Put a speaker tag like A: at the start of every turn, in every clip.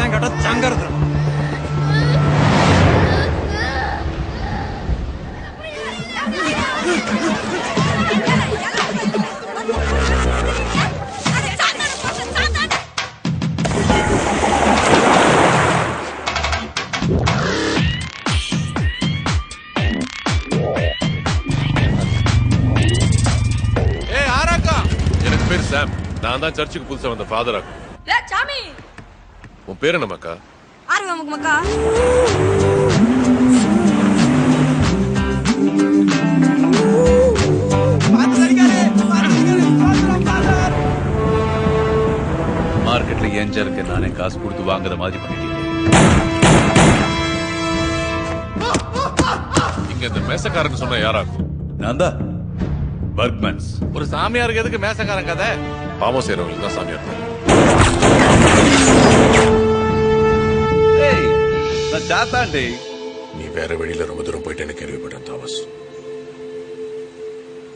A: சத்தம் கேட்டா சங்கறது.
B: சாம், நான் தான் சர்ச்சுக்கு புதுசா வந்த ஃபாதர் ஆகும்.
C: சாமி,
B: உன் பேர் என்ன மக்கா?
C: ஆர்வம் மக்கா.
D: மார்க்கெட்ல ஏஞ்சருக்கு நானே காசு கொடுத்து வாங்குற மாதிரி பண்ணிட்டீங்க.
B: இங்க இந்த மேசக்காரன் சொன்ன யாராகும்?
D: நான் தான் வர்க்மன்ஸ்.
E: ஒரு சாமியாருக்கு எதுக்கு மேசக்காரன் கதை?
B: பாவம் செய்யறவங்களுக்கு தான் சாமியார்.
D: நான் சாத்தாண்டே.
B: நீ வேற வழியில ரொம்ப தூரம் போயிட்டேன்னு கேள்விப்பட்டேன் தாமஸ்.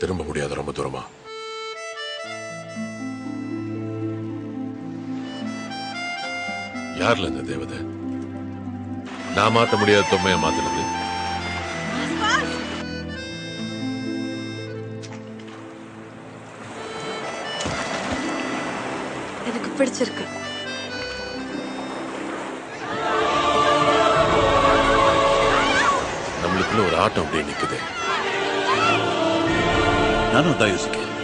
B: திரும்ப முடியாத ரொம்ப தூரமா? யார்ல இந்த தேவதை? நான் மாத்த முடியாத தொம்மைய மாத்துறது.
C: எனக்கு பிடிச்சிருக்கு.
B: நம்மளுக்குள்ள ஒரு ஆட்டம் அப்படியே நிக்குது.
D: நானும் தான் யோசிக்கிறேன்,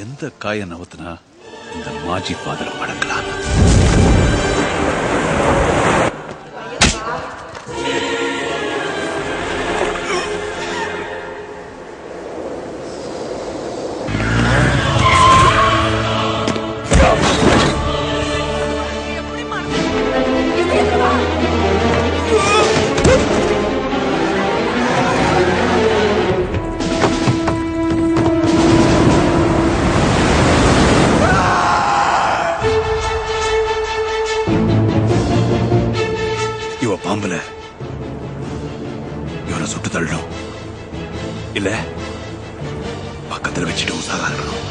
D: எந்த காய நவத்தினா இந்த மாஜி ஃபாதர் மடக்கலாம். இவ பாம்புல இவனை சுட்டு தள்ளணும், இல்ல பக்கத்துல வச்சுட்டு உசாகா இருக்கணும்.